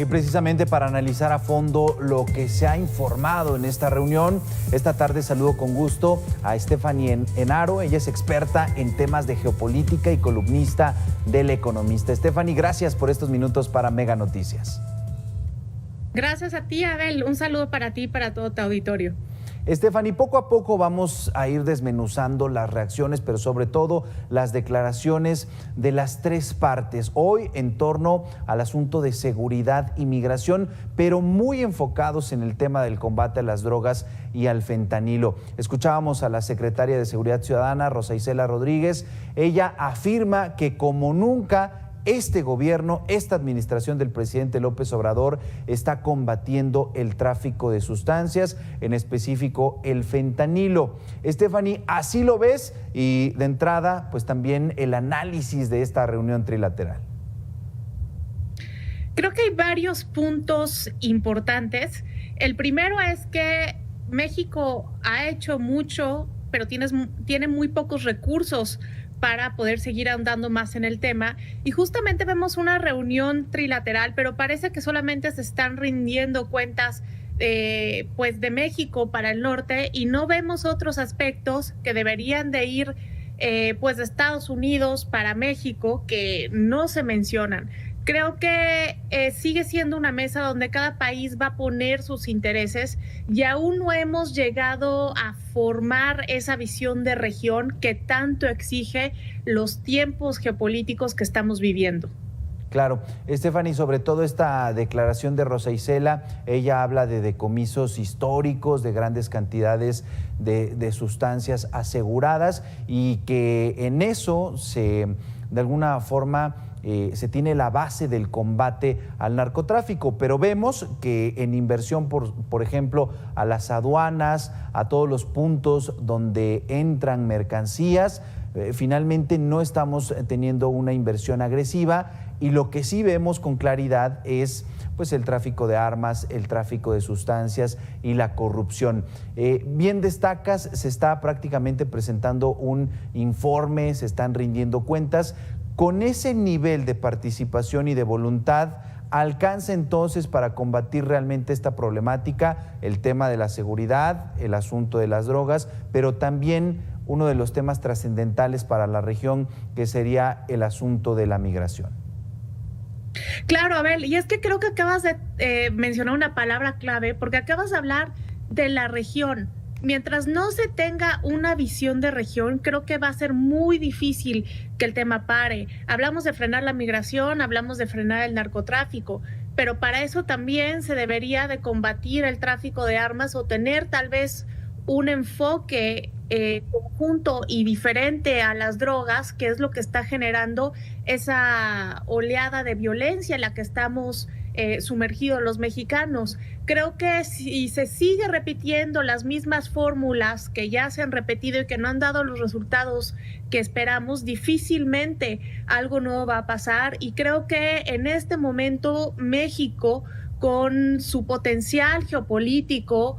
Y precisamente para analizar a fondo lo que se ha informado en esta reunión, esta tarde saludo con gusto a Stephanie Enaro. Ella es experta en temas de geopolítica y columnista del Economista. Stephanie, gracias por estos minutos para Mega Noticias. Gracias a ti, Abel. Un saludo para ti y para todo tu auditorio. Stephanie, poco a poco vamos a ir desmenuzando las reacciones, pero sobre todo las declaraciones de las tres partes. Hoy en torno al asunto de seguridad y migración, pero muy enfocados en el tema del combate a las drogas y al fentanilo. Escuchábamos a la secretaria de Seguridad Ciudadana, Rosa Isela Rodríguez. Ella afirma que como nunca este gobierno, esta administración del presidente López Obrador está combatiendo el tráfico de sustancias, en específico el fentanilo. Stephanie, ¿así lo ves? Y de entrada, pues también el análisis de esta reunión trilateral. Creo que hay varios puntos importantes. El primero es que México ha hecho mucho, pero tiene muy pocos recursos para poder seguir ahondando más en el tema. Y justamente vemos una reunión trilateral, pero parece que solamente se están rindiendo cuentas pues de México para el norte y no vemos otros aspectos que deberían de ir pues de Estados Unidos para México que no se mencionan. Creo que sigue siendo una mesa donde cada país va a poner sus intereses y aún no hemos llegado a formar esa visión de región que tanto exige los tiempos geopolíticos que estamos viviendo. Claro, Stephanie, sobre todo esta declaración de Rosa Isela, ella habla de decomisos históricos, de grandes cantidades de sustancias aseguradas y que en eso de alguna forma se tiene la base del combate al narcotráfico, pero vemos que en inversión, por ejemplo, a las aduanas, a todos los puntos donde entran mercancías, finalmente no estamos teniendo una inversión agresiva y lo que sí vemos con claridad es pues el tráfico de armas, el tráfico de sustancias y la corrupción. Bien destacas, se está prácticamente presentando un informe, se están rindiendo cuentas. Con ese nivel de participación y de voluntad, ¿alcanza entonces para combatir realmente esta problemática, el tema de la seguridad, el asunto de las drogas, pero también uno de los temas trascendentales para la región, que sería el asunto de la migración? Claro, Abel, y es que creo que acabas de mencionar una palabra clave, porque acabas de hablar de la región. Mientras no se tenga una visión de región, creo que va a ser muy difícil que el tema pare. Hablamos de frenar la migración, hablamos de frenar el narcotráfico, pero para eso también se debería de combatir el tráfico de armas o tener tal vez un enfoque conjunto y diferente a las drogas, que es lo que está generando esa oleada de violencia en la que estamos sumergidos los mexicanos. Creo que si se sigue repitiendo las mismas fórmulas que ya se han repetido y que no han dado los resultados que esperamos, difícilmente algo nuevo va a pasar. Y creo que en este momento México, con su potencial geopolítico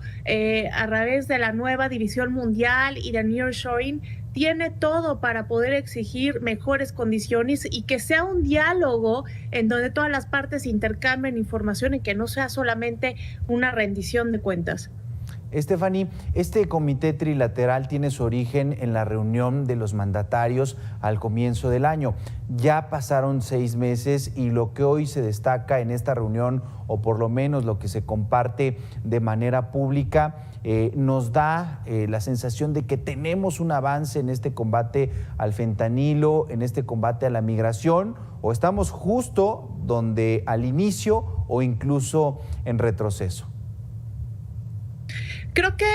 a través de la nueva división mundial y de nearshoring, tiene todo para poder exigir mejores condiciones y que sea un diálogo en donde todas las partes intercambien información y que no sea solamente una rendición de cuentas. Stephanie, este comité trilateral tiene su origen en la reunión de los mandatarios al comienzo del año. Ya pasaron 6 meses y lo que hoy se destaca en esta reunión, o por lo menos lo que se comparte de manera pública, nos da la sensación de que tenemos un avance en este combate al fentanilo, en este combate a la migración, o estamos justo donde al inicio o incluso en retroceso. Creo que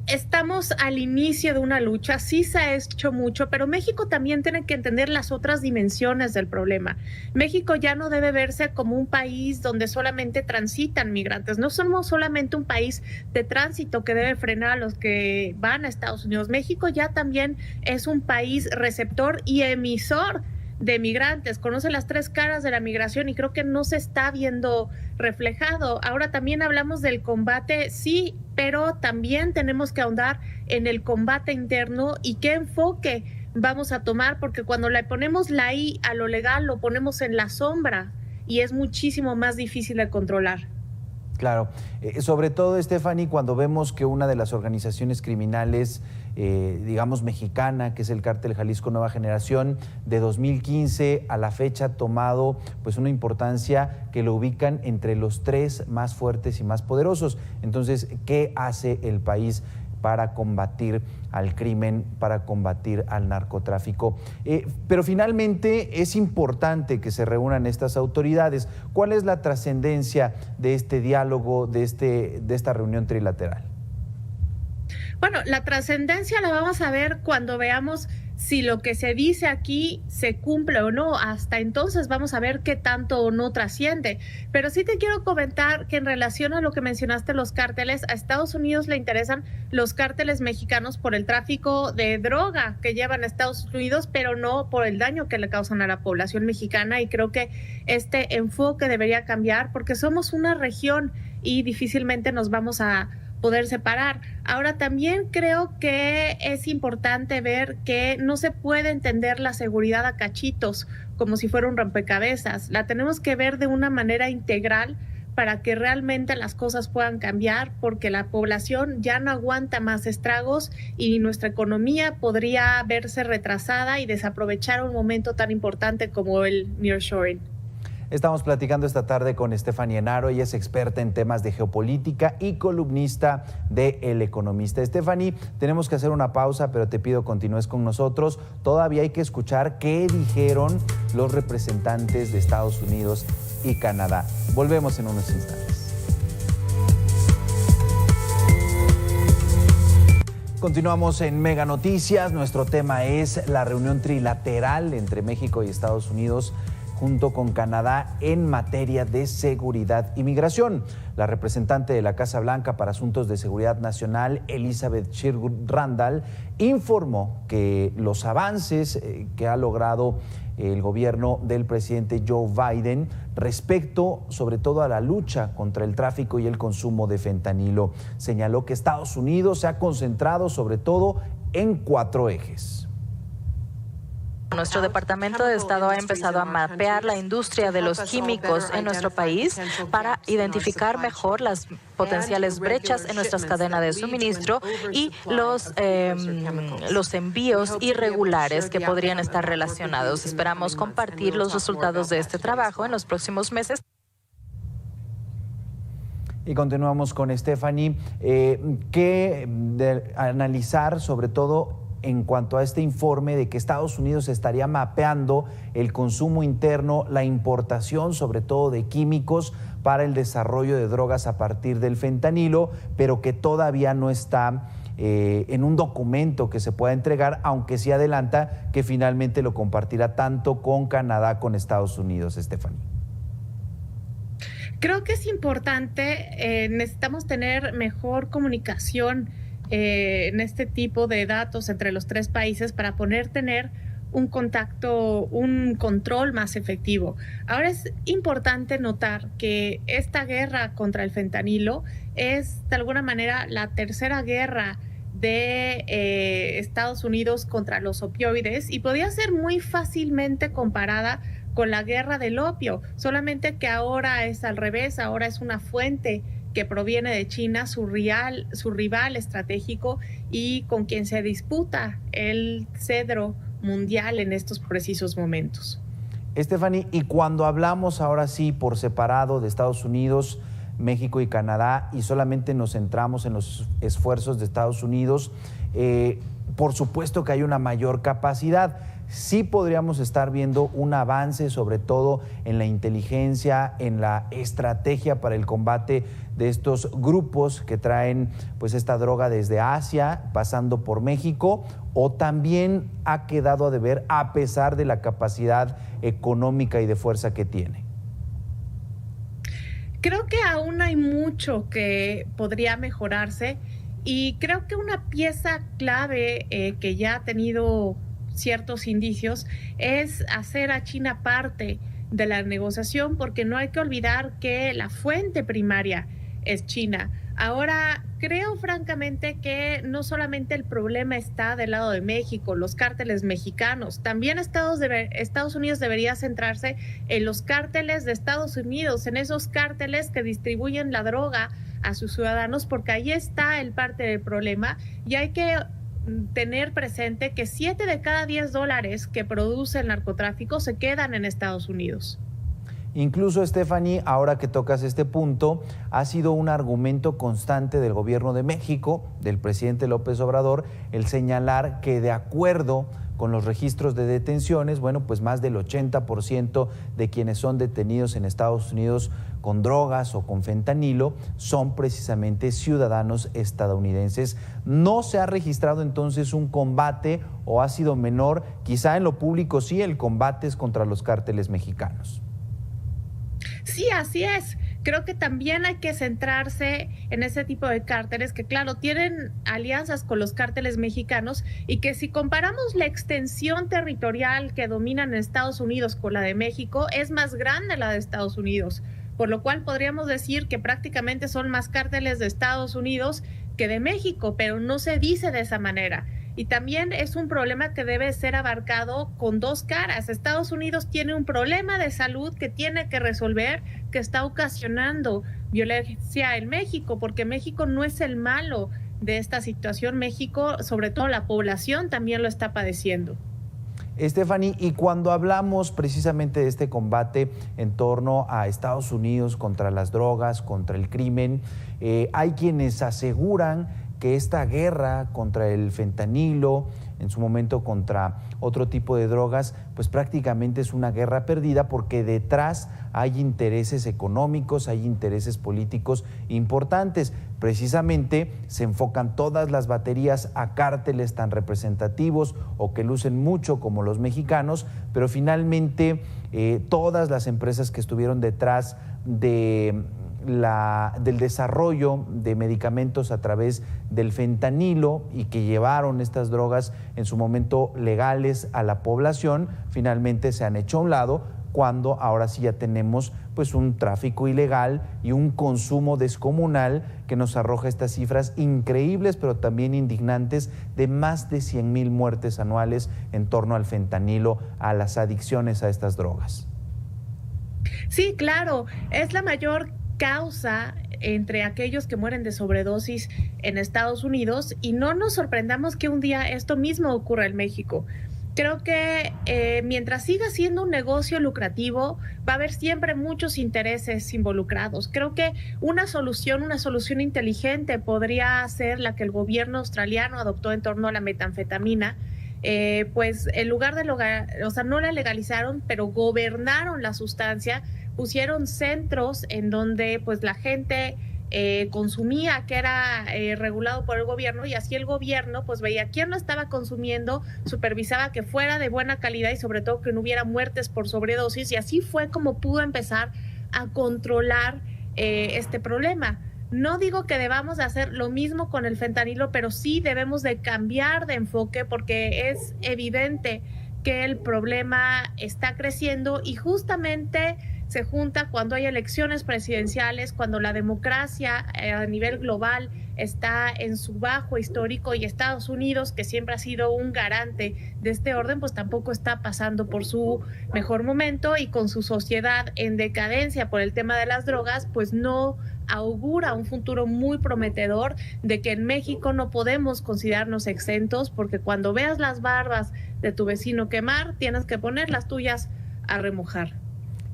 estamos al inicio de una lucha, sí se ha hecho mucho, pero México también tiene que entender las otras dimensiones del problema. México ya no debe verse como un país donde solamente transitan migrantes, no somos solamente un país de tránsito que debe frenar a los que van a Estados Unidos. México ya también es un país receptor y emisor de migrantes, conoce las tres caras de la migración y creo que no se está viendo reflejado. Ahora también hablamos del combate, sí, pero también tenemos que ahondar en el combate interno y qué enfoque vamos a tomar, porque cuando le ponemos la I a lo legal lo ponemos en la sombra y es muchísimo más difícil de controlar. Claro, sobre todo, Stephanie, cuando vemos que una de las organizaciones criminales, digamos, mexicana, que es el Cártel Jalisco Nueva Generación, de 2015 a la fecha ha tomado pues una importancia que lo ubican entre los 3 más fuertes y más poderosos. Entonces, ¿qué hace el país para combatir al crimen, para combatir al narcotráfico? Pero finalmente es importante que se reúnan estas autoridades. ¿Cuál es la trascendencia de este diálogo, de esta reunión trilateral? Bueno, la trascendencia la vamos a ver cuando veamos si lo que se dice aquí se cumple o no. Hasta entonces vamos a ver qué tanto o no trasciende. Pero sí te quiero comentar que en relación a lo que mencionaste, los cárteles, a Estados Unidos le interesan los cárteles mexicanos por el tráfico de droga que llevan a Estados Unidos, pero no por el daño que le causan a la población mexicana. Y creo que este enfoque debería cambiar porque somos una región y difícilmente nos vamos a poder separar. Ahora, también creo que es importante ver que no se puede entender la seguridad a cachitos, como si fuera un rompecabezas. La tenemos que ver de una manera integral para que realmente las cosas puedan cambiar, porque la población ya no aguanta más estragos y nuestra economía podría verse retrasada y desaprovechar un momento tan importante como el nearshoring. Estamos platicando esta tarde con Stephanie Enaro. Ella es experta en temas de geopolítica y columnista de El Economista. Stephanie, tenemos que hacer una pausa, pero te pido continúes con nosotros. Todavía hay que escuchar qué dijeron los representantes de Estados Unidos y Canadá. Volvemos en unos instantes. Continuamos en Mega Noticias. Nuestro tema es la reunión trilateral entre México y Estados Unidos junto con Canadá en materia de seguridad y migración. La representante de la Casa Blanca para Asuntos de Seguridad Nacional, Elizabeth Sherwood Randall, informó que los avances que ha logrado el gobierno del presidente Joe Biden respecto sobre todo a la lucha contra el tráfico y el consumo de fentanilo. Señaló que Estados Unidos se ha concentrado sobre todo en 4 ejes. Nuestro Departamento de Estado ha empezado a mapear la industria de los químicos en nuestro país para identificar mejor las potenciales brechas en nuestras cadenas de suministro y los envíos irregulares que podrían estar relacionados. Esperamos compartir los resultados de este trabajo en los próximos meses. Y continuamos con Stephanie, analizar sobre todo en cuanto a este informe de que Estados Unidos estaría mapeando el consumo interno, la importación sobre todo de químicos para el desarrollo de drogas a partir del fentanilo, pero que todavía no está en un documento que se pueda entregar, aunque sí adelanta que finalmente lo compartirá tanto con Canadá, con Estados Unidos. Stephanie. Creo que es importante, necesitamos tener mejor comunicación en este tipo de datos entre los 3 países para poder tener un contacto, un control más efectivo. Ahora es importante notar que esta guerra contra el fentanilo es de alguna manera la tercera guerra de Estados Unidos contra los opioides y podría ser muy fácilmente comparada con la guerra del opio, solamente que ahora es al revés, ahora es una fuente que proviene de China, su rival estratégico y con quien se disputa el cedro mundial en estos precisos momentos. Stephanie, y cuando hablamos ahora sí por separado de Estados Unidos, México y Canadá y solamente nos centramos en los esfuerzos de Estados Unidos, por supuesto que hay una mayor capacidad. Sí podríamos estar viendo un avance, sobre todo en la inteligencia, en la estrategia para el combate de estos grupos que traen pues esta droga desde Asia, pasando por México, o también ha quedado a deber a pesar de la capacidad económica y de fuerza que tiene. Creo que aún hay mucho que podría mejorarse y creo que una pieza clave que ya ha tenido ciertos indicios es hacer a China parte de la negociación, porque no hay que olvidar que la fuente primaria es China. Ahora, creo francamente que no solamente el problema está del lado de México, los cárteles mexicanos, también Estados Unidos debería centrarse en los cárteles de Estados Unidos, en esos cárteles que distribuyen la droga a sus ciudadanos, porque ahí está el parte del problema, y hay que tener presente que 7 de cada 10 dólares que produce el narcotráfico se quedan en Estados Unidos. Incluso, Stephanie, ahora que tocas este punto, ha sido un argumento constante del gobierno de México, del presidente López Obrador, el señalar que de acuerdo con los registros de detenciones, bueno, pues más del 80% de quienes son detenidos en Estados Unidos con drogas o con fentanilo son precisamente ciudadanos estadounidenses. ¿No se ha registrado entonces un combate o ha sido menor? Quizá en lo público sí, el combate es contra los cárteles mexicanos. Sí, así es. Creo que también hay que centrarse en ese tipo de cárteles que, claro, tienen alianzas con los cárteles mexicanos y que si comparamos la extensión territorial que dominan en Estados Unidos con la de México, es más grande la de Estados Unidos, por lo cual podríamos decir que prácticamente son más cárteles de Estados Unidos que de México, pero no se dice de esa manera. Y también es un problema que debe ser abarcado con dos caras. Estados Unidos tiene un problema de salud que tiene que resolver, que está ocasionando violencia en México, porque México no es el malo de esta situación. México, sobre todo la población, también lo está padeciendo. Stephanie, y cuando hablamos precisamente de este combate en torno a Estados Unidos contra las drogas, contra el crimen, hay quienes aseguran que esta guerra contra el fentanilo, en su momento contra otro tipo de drogas, pues prácticamente es una guerra perdida porque detrás hay intereses económicos, hay intereses políticos importantes. Precisamente se enfocan todas las baterías a cárteles tan representativos o que lucen mucho como los mexicanos, pero finalmente todas las empresas que estuvieron detrás del desarrollo de medicamentos a través del fentanilo y que llevaron estas drogas en su momento legales a la población, finalmente se han hecho a un lado, cuando ahora sí ya tenemos pues un tráfico ilegal y un consumo descomunal que nos arroja estas cifras increíbles pero también indignantes de más de 100,000 muertes anuales en torno al fentanilo, a las adicciones a estas drogas. Sí, claro, es la mayor causa entre aquellos que mueren de sobredosis en Estados Unidos, y no nos sorprendamos que un día esto mismo ocurra en México. Creo que mientras siga siendo un negocio lucrativo, va a haber siempre muchos intereses involucrados. Creo que una solución inteligente podría ser la que el gobierno australiano adoptó en torno a la metanfetamina. Pues en lugar de, no la legalizaron, pero gobernaron la sustancia, pusieron centros en donde pues la gente consumía, que era regulado por el gobierno, y así el gobierno pues veía quién lo estaba consumiendo, supervisaba que fuera de buena calidad y sobre todo que no hubiera muertes por sobredosis, y así fue como pudo empezar a controlar este problema. No digo que debamos de hacer lo mismo con el fentanilo, pero sí debemos de cambiar de enfoque porque es evidente que el problema está creciendo y justamente se junta cuando hay elecciones presidenciales, cuando la democracia a nivel global está en su bajo histórico y Estados Unidos, que siempre ha sido un garante de este orden, pues tampoco está pasando por su mejor momento y con su sociedad en decadencia por el tema de las drogas, pues no augura un futuro muy prometedor de que en México no podemos considerarnos exentos, porque cuando veas las barbas de tu vecino quemar, tienes que poner las tuyas a remojar.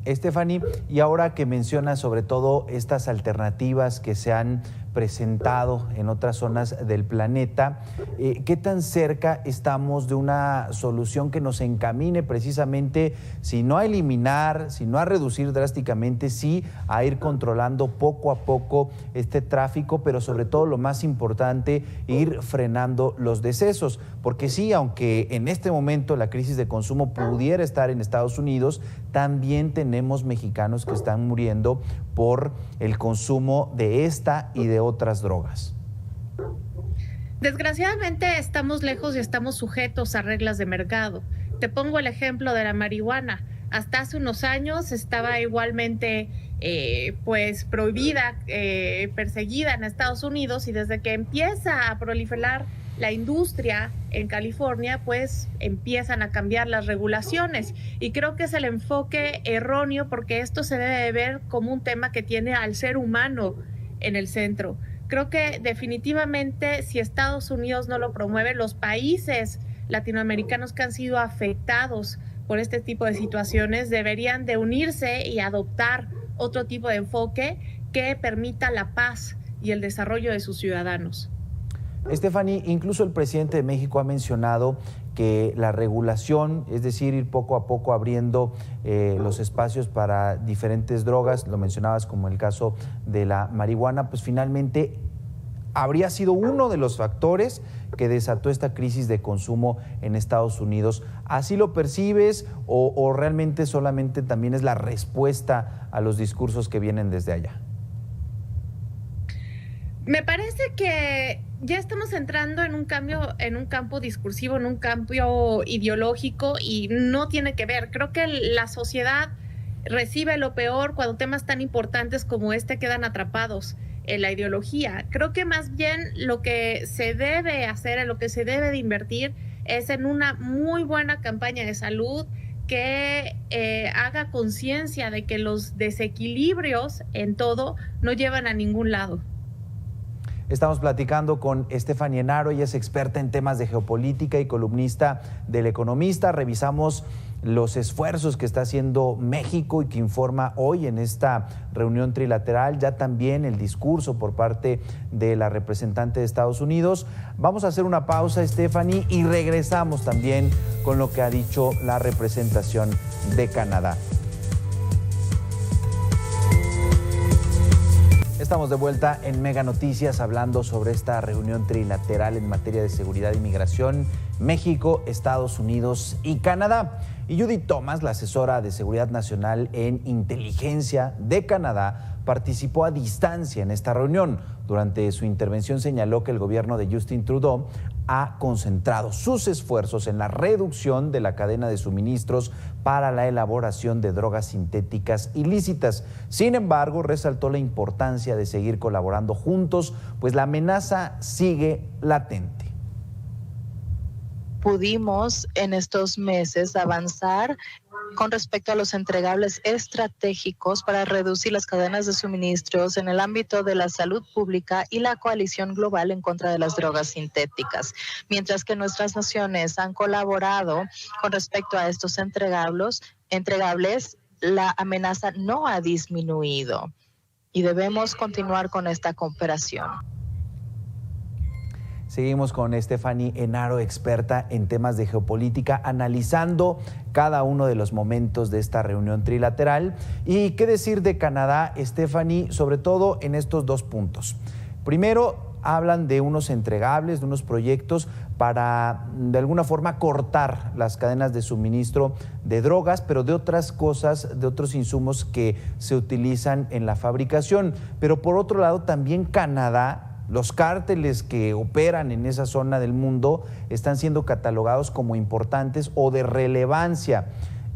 Stephanie, y ahora que mencionas sobre todo estas alternativas que se han presentado en otras zonas del planeta, ¿qué tan cerca estamos de una solución que nos encamine precisamente, si no a eliminar, si no a reducir drásticamente, sí a ir controlando poco a poco este tráfico, pero sobre todo lo más importante, ir frenando los decesos? Porque sí, aunque en este momento la crisis de consumo pudiera estar en Estados Unidos, también tenemos mexicanos que están muriendo por el consumo de esta y de otras drogas. Desgraciadamente estamos lejos y estamos sujetos a reglas de mercado. Te pongo el ejemplo de la marihuana. Hasta hace unos años estaba igualmente pues prohibida, perseguida en Estados Unidos, y desde que empieza a proliferar la industria en California, pues empiezan a cambiar las regulaciones, y creo que es el enfoque erróneo, porque esto se debe ver como un tema que tiene al ser humano en el centro. Creo que definitivamente, si Estados Unidos no lo promueve, los países latinoamericanos que han sido afectados por este tipo de situaciones deberían de unirse y adoptar otro tipo de enfoque que permita la paz y el desarrollo de sus ciudadanos. Stephanie, incluso el presidente de México ha mencionado que la regulación, es decir, ir poco a poco abriendo los espacios para diferentes drogas, lo mencionabas como el caso de la marihuana, pues finalmente habría sido uno de los factores que desató esta crisis de consumo en Estados Unidos. ¿Así lo percibes o realmente solamente también es la respuesta a los discursos que vienen desde allá? Me parece que ya estamos entrando en un cambio, en un campo discursivo, en un cambio ideológico, y no tiene que ver. Creo que la sociedad recibe lo peor cuando temas tan importantes como este quedan atrapados en la ideología. Creo que más bien lo que se debe hacer, en lo que se debe de invertir, es en una muy buena campaña de salud que haga conciencia de que los desequilibrios en todo no llevan a ningún lado. Estamos platicando con Stephanie Enaro, ella es experta en temas de geopolítica y columnista del Economista. Revisamos los esfuerzos que está haciendo México y que informa hoy en esta reunión trilateral, ya también el discurso por parte de la representante de Estados Unidos. Vamos a hacer una pausa, Stephanie, y regresamos también con lo que ha dicho la representación de Canadá. Estamos de vuelta en Mega Noticias hablando sobre esta reunión trilateral en materia de seguridad y migración, México, Estados Unidos y Canadá. Y Judy Thomas, la asesora de Seguridad Nacional en Inteligencia de Canadá, participó a distancia en esta reunión. Durante su intervención señaló que el gobierno de Justin Trudeau ha concentrado sus esfuerzos en la reducción de la cadena de suministros para la elaboración de drogas sintéticas ilícitas. Sin embargo, resaltó la importancia de seguir colaborando juntos, pues la amenaza sigue latente. Pudimos en estos meses avanzar con respecto a los entregables estratégicos para reducir las cadenas de suministros en el ámbito de la salud pública y la coalición global en contra de las drogas sintéticas. Mientras que nuestras naciones han colaborado con respecto a estos entregables, la amenaza no ha disminuido y debemos continuar con esta cooperación. Seguimos con Stephanie Enaro, experta en temas de geopolítica, analizando cada uno de los momentos de esta reunión trilateral. ¿Y qué decir de Canadá, Stephanie, sobre todo en estos dos puntos? Primero, hablan de unos entregables, de unos proyectos para, de alguna forma, cortar las cadenas de suministro de drogas, pero de otras cosas, de otros insumos que se utilizan en la fabricación. Pero por otro lado, también Canadá, los cárteles que operan en esa zona del mundo están siendo catalogados como importantes o de relevancia.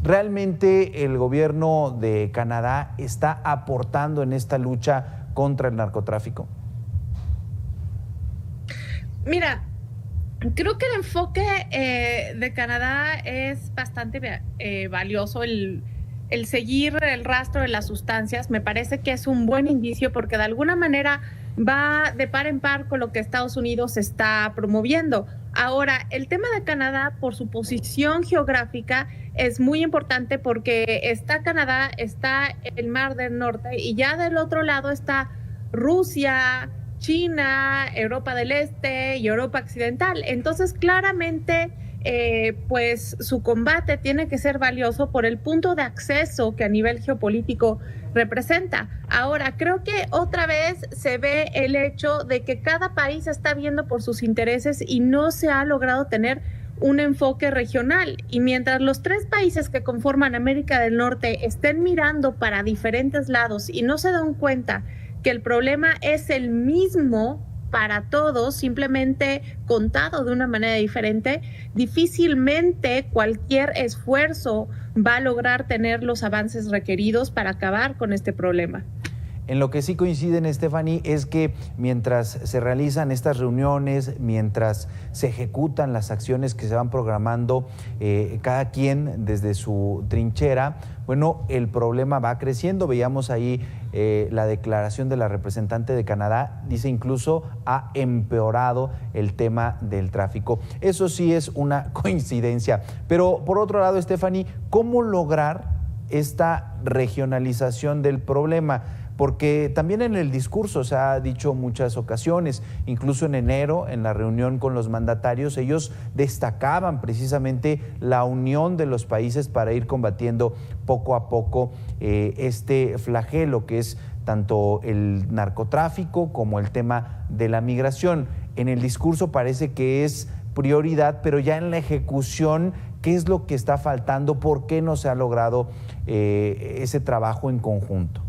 ¿Realmente el gobierno de Canadá está aportando en esta lucha contra el narcotráfico? Mira, creo que el enfoque de Canadá es bastante valioso. El seguir el rastro de las sustancias me parece que es un buen indicio, porque de alguna manera va de par en par con lo que Estados Unidos está promoviendo. Ahora, el tema de Canadá, por su posición geográfica, es muy importante, porque está Canadá, está el Mar del Norte, y ya del otro lado está Rusia, China, Europa del Este y Europa Occidental. Entonces, claramente, pues su combate tiene que ser valioso por el punto de acceso que a nivel geopolítico representa. Ahora, creo que otra vez se ve el hecho de que cada país está viendo por sus intereses y no se ha logrado tener un enfoque regional. Y mientras los tres países que conforman América del Norte estén mirando para diferentes lados y no se dan cuenta que el problema es el mismo para todos, simplemente contado de una manera diferente, difícilmente cualquier esfuerzo va a lograr tener los avances requeridos para acabar con este problema. En lo que sí coinciden, Stephanie, es que mientras se realizan estas reuniones, mientras se ejecutan las acciones que se van programando, cada quien desde su trinchera, bueno, el problema va creciendo. Veíamos ahí la declaración de la representante de Canadá, dice incluso ha empeorado el tema del tráfico. Eso sí es una coincidencia. Pero por otro lado, Stephanie, ¿cómo lograr esta regionalización del problema? Porque también en el discurso se ha dicho muchas ocasiones, incluso en enero, en la reunión con los mandatarios, ellos destacaban precisamente la unión de los países para ir combatiendo poco a poco este flagelo que es tanto el narcotráfico como el tema de la migración. En el discurso parece que es prioridad, pero ya en la ejecución, ¿qué es lo que está faltando? ¿Por qué no se ha logrado ese trabajo en conjunto?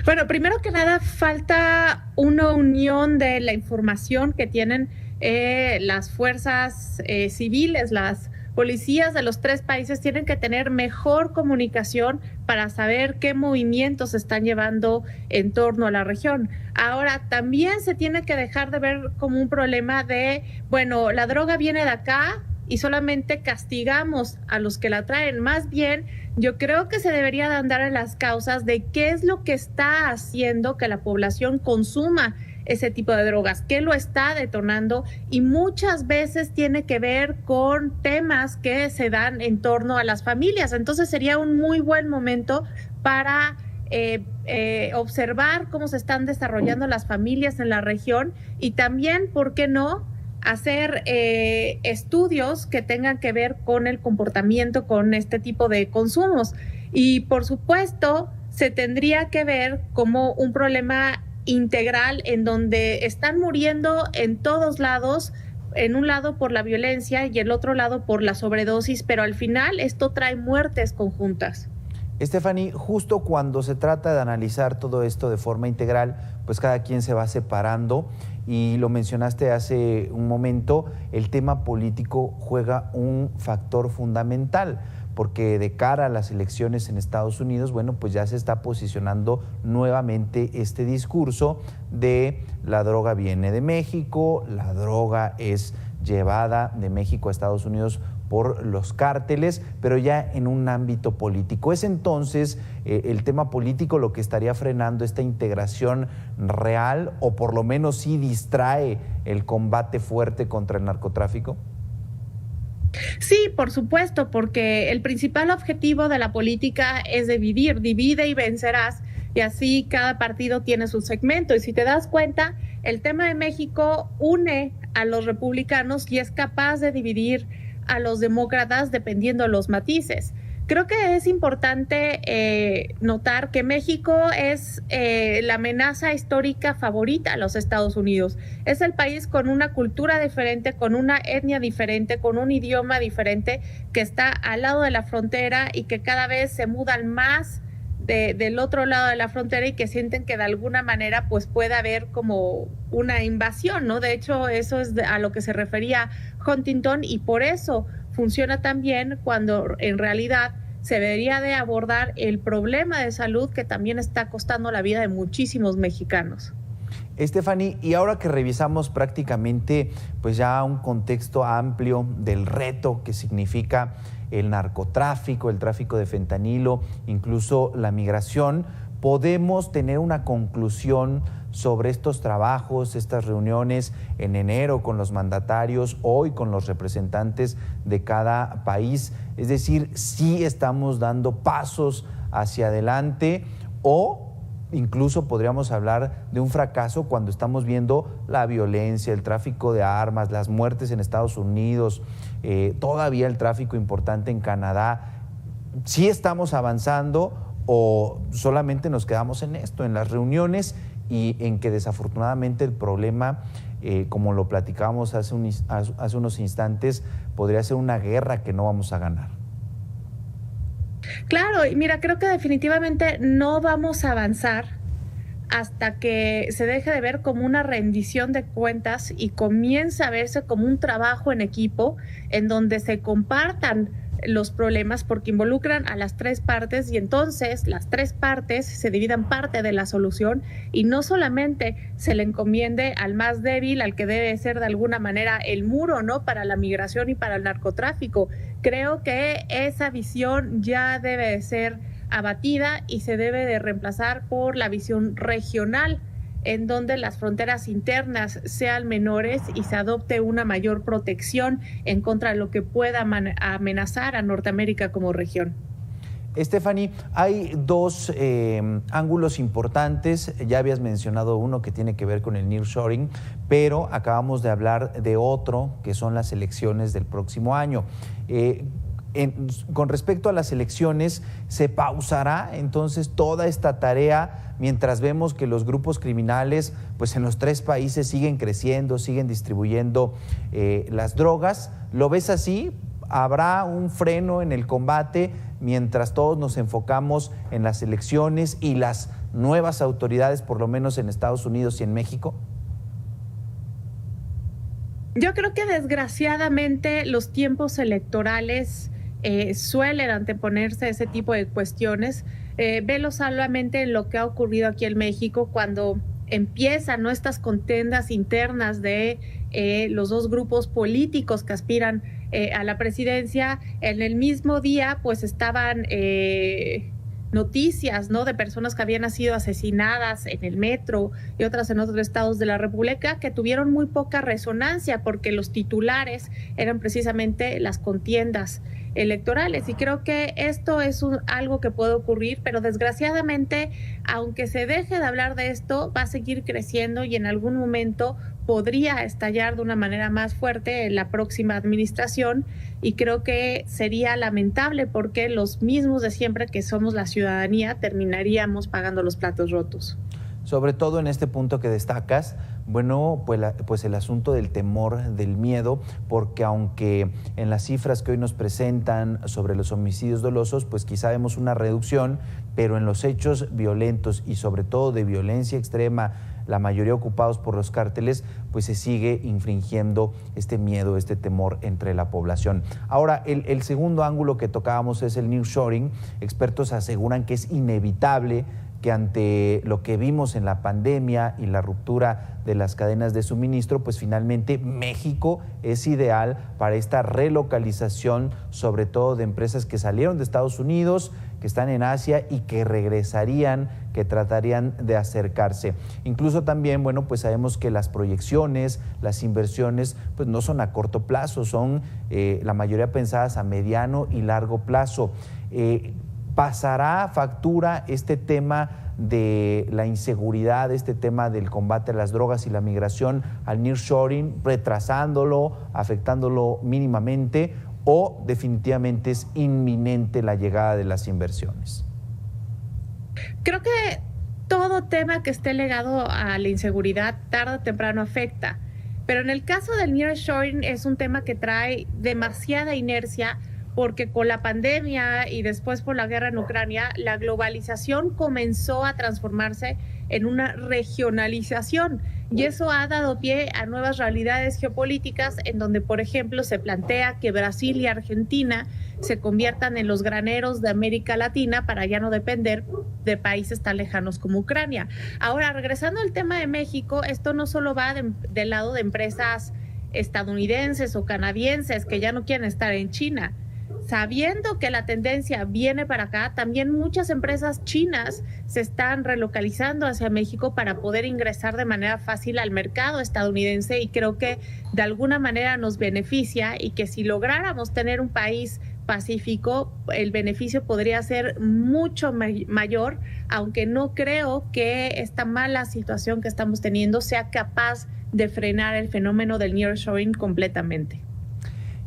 Bueno, primero que nada, falta una unión de la información que tienen las fuerzas civiles, las policías de los tres países tienen que tener mejor comunicación para saber qué movimientos se están llevando en torno a la región. Ahora, también se tiene que dejar de ver como un problema de, bueno, la droga viene de acá y solamente castigamos a los que la traen. Más bien, yo creo que se debería de andar en las causas de qué es lo que está haciendo que la población consuma ese tipo de drogas, qué lo está detonando, y muchas veces tiene que ver con temas que se dan en torno a las familias. Entonces sería un muy buen momento para observar cómo se están desarrollando las familias en la región y también, ¿por qué no?, hacer estudios que tengan que ver con el comportamiento con este tipo de consumos. Y por supuesto, se tendría que ver como un problema integral en donde están muriendo en todos lados, en un lado por la violencia y el otro lado por la sobredosis, pero al final esto trae muertes conjuntas. Stephanie, justo cuando se trata de analizar todo esto de forma integral, pues cada quien se va separando y lo mencionaste hace un momento, el tema político juega un factor fundamental, porque de cara a las elecciones en Estados Unidos, bueno, pues ya se está posicionando nuevamente este discurso de la droga viene de México, la droga es llevada de México a Estados Unidos por los cárteles, pero ya en un ámbito político. ¿Es entonces el tema político lo que estaría frenando esta integración real o por lo menos sí distrae el combate fuerte contra el narcotráfico? Sí, por supuesto, porque el principal objetivo de la política es dividir, divide y vencerás, y así cada partido tiene su segmento. Y si te das cuenta, el tema de México une a los republicanos y es capaz de dividir a los demócratas dependiendo de los matices. Creo que es importante notar que México es la amenaza histórica favorita a los Estados Unidos. Es el país con una cultura diferente, con una etnia diferente, con un idioma diferente, que está al lado de la frontera y que cada vez se mudan más del otro lado de la frontera y que sienten que de alguna manera pues puede haber como una invasión, ¿no? De hecho, eso es a lo que se refería Huntington y por eso funciona tan bien cuando en realidad se debería de abordar el problema de salud que también está costando la vida de muchísimos mexicanos. Stephanie, y ahora que revisamos prácticamente pues ya un contexto amplio del reto que significa el narcotráfico, el tráfico de fentanilo, incluso la migración, ¿podemos tener una conclusión sobre estos trabajos, estas reuniones en enero con los mandatarios, hoy con los representantes de cada país? Es decir, ¿sí estamos dando pasos hacia adelante o incluso podríamos hablar de un fracaso cuando estamos viendo la violencia, el tráfico de armas, las muertes en Estados Unidos, todavía el tráfico importante en Canadá? ¿Sí estamos avanzando o solamente nos quedamos en esto, en las reuniones y en que desafortunadamente el problema, como lo platicábamos hace unos instantes, podría ser una guerra que no vamos a ganar? Claro, y mira, creo que definitivamente no vamos a avanzar hasta que se deje de ver como una rendición de cuentas y comience a verse como un trabajo en equipo en donde se compartan los problemas, porque involucran a las tres partes y entonces las tres partes se dividan parte de la solución y no solamente se le encomiende al más débil, al que debe ser de alguna manera el muro, ¿no?, para la migración y para el narcotráfico. Creo que esa visión ya debe de ser abatida y se debe de reemplazar por la visión regional, en donde las fronteras internas sean menores y se adopte una mayor protección en contra de lo que pueda amenazar a Norteamérica como región. Stephanie, hay dos ángulos importantes. Ya habías mencionado uno que tiene que ver con el nearshoring, pero acabamos de hablar de otro, que son las elecciones del próximo año. Con respecto a las elecciones, ¿se pausará entonces toda esta tarea mientras vemos que los grupos criminales pues en los tres países siguen creciendo, siguen distribuyendo las drogas? ¿Lo ves así? ¿Habrá un freno en el combate mientras todos nos enfocamos en las elecciones y las nuevas autoridades, por lo menos en Estados Unidos y en México? Yo creo que desgraciadamente los tiempos electorales suelen anteponerse a ese tipo de cuestiones. Velo solamente en lo que ha ocurrido aquí en México cuando empiezan, ¿no?, estas contiendas internas de los dos grupos políticos que aspiran a la presidencia. En el mismo día pues estaban noticias, ¿no?, de personas que habían sido asesinadas en el metro y otras en otros estados de la República, que tuvieron muy poca resonancia porque los titulares eran precisamente las contiendas electorales. Y creo que esto es algo que puede ocurrir, pero desgraciadamente, aunque se deje de hablar de esto, va a seguir creciendo y en algún momento podría estallar de una manera más fuerte en la próxima administración, y creo que sería lamentable porque los mismos de siempre, que somos la ciudadanía, terminaríamos pagando los platos rotos. Sobre todo en este punto que destacas, bueno, pues el asunto del temor, del miedo, porque aunque en las cifras que hoy nos presentan sobre los homicidios dolosos, pues quizá vemos una reducción, pero en los hechos violentos y sobre todo de violencia extrema, la mayoría ocupados por los cárteles, pues se sigue infringiendo este miedo, este temor entre la población. Ahora, el segundo ángulo que tocábamos es el nearshoring. Expertos aseguran que es inevitable que ante lo que vimos en la pandemia y la ruptura de las cadenas de suministro, pues finalmente México es ideal para esta relocalización, sobre todo de empresas que salieron de Estados Unidos, que están en Asia y que regresarían, que tratarían de acercarse. Incluso también, bueno, pues sabemos que las proyecciones, las inversiones, pues no son a corto plazo, son la mayoría pensadas a mediano y largo plazo. ¿Pasará factura este tema de la inseguridad, este tema del combate a las drogas y la migración al nearshoring, retrasándolo, afectándolo mínimamente, o definitivamente es inminente la llegada de las inversiones? Creo que todo tema que esté ligado a la inseguridad tarde o temprano afecta, pero en el caso del nearshoring es un tema que trae demasiada inercia, porque con la pandemia y después por la guerra en Ucrania, la globalización comenzó a transformarse en una regionalización, y eso ha dado pie a nuevas realidades geopolíticas en donde, por ejemplo, se plantea que Brasil y Argentina se conviertan en los graneros de América Latina para ya no depender de países tan lejanos como Ucrania. Ahora, regresando al tema de México, esto no solo va del lado de empresas estadounidenses o canadienses que ya no quieren estar en China. Sabiendo que la tendencia viene para acá, también muchas empresas chinas se están relocalizando hacia México para poder ingresar de manera fácil al mercado estadounidense, y creo que de alguna manera nos beneficia, y que si lográramos tener un país pacífico, el beneficio podría ser mucho mayor, aunque no creo que esta mala situación que estamos teniendo sea capaz de frenar el fenómeno del nearshoring completamente.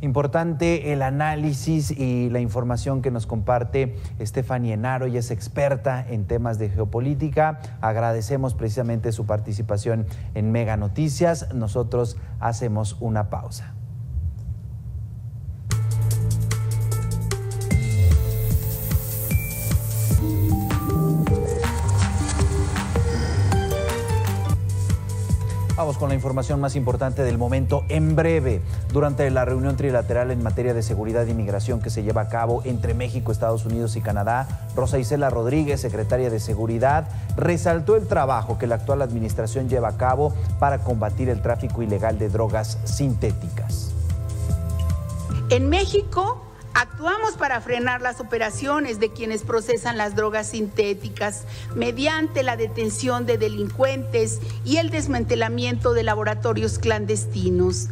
Importante el análisis y la información que nos comparte Stephanie Enaro. Ella es experta en temas de geopolítica. Agradecemos precisamente su participación en Mega Noticias. Nosotros hacemos una pausa. Vamos con la información más importante del momento. En breve, durante la reunión trilateral en materia de seguridad y migración que se lleva a cabo entre México, Estados Unidos y Canadá, Rosa Isela Rodríguez, secretaria de Seguridad, resaltó el trabajo que la actual administración lleva a cabo para combatir el tráfico ilegal de drogas sintéticas. En México, actuamos para frenar las operaciones de quienes procesan las drogas sintéticas mediante la detención de delincuentes y el desmantelamiento de laboratorios clandestinos.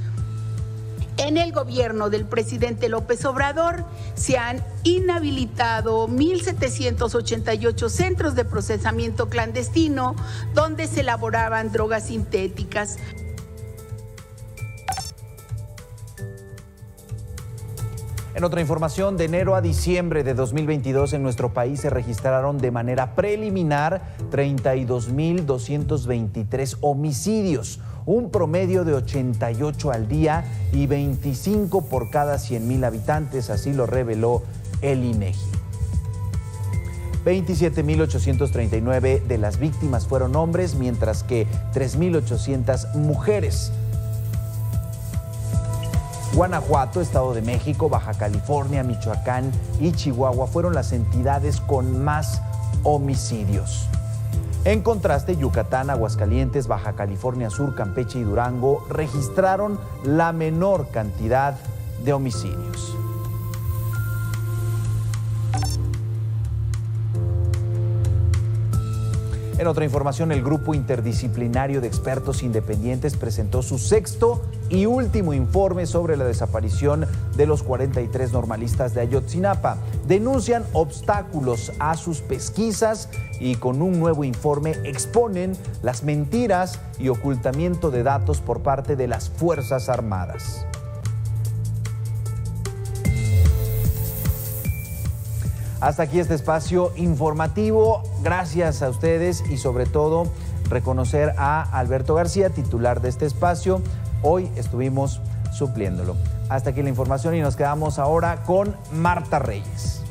En el gobierno del presidente López Obrador se han inhabilitado 1,788 centros de procesamiento clandestino donde se elaboraban drogas sintéticas. En otra información, de enero a diciembre de 2022 en nuestro país se registraron de manera preliminar 32,223 homicidios, un promedio de 88 al día y 25 por cada 100,000 habitantes, así lo reveló el INEGI. 27,839 de las víctimas fueron hombres, mientras que 3,800 mujeres. Guanajuato, Estado de México, Baja California, Michoacán y Chihuahua fueron las entidades con más homicidios. En contraste, Yucatán, Aguascalientes, Baja California Sur, Campeche y Durango registraron la menor cantidad de homicidios. En otra información, el Grupo Interdisciplinario de Expertos Independientes presentó su sexto y último informe sobre la desaparición de los 43 normalistas de Ayotzinapa. Denuncian obstáculos a sus pesquisas y con un nuevo informe exponen las mentiras y ocultamiento de datos por parte de las Fuerzas Armadas. Hasta aquí este espacio informativo. Gracias a ustedes y sobre todo reconocer a Alberto García, titular de este espacio. Hoy estuvimos supliéndolo. Hasta aquí la información y nos quedamos ahora con Marta Reyes.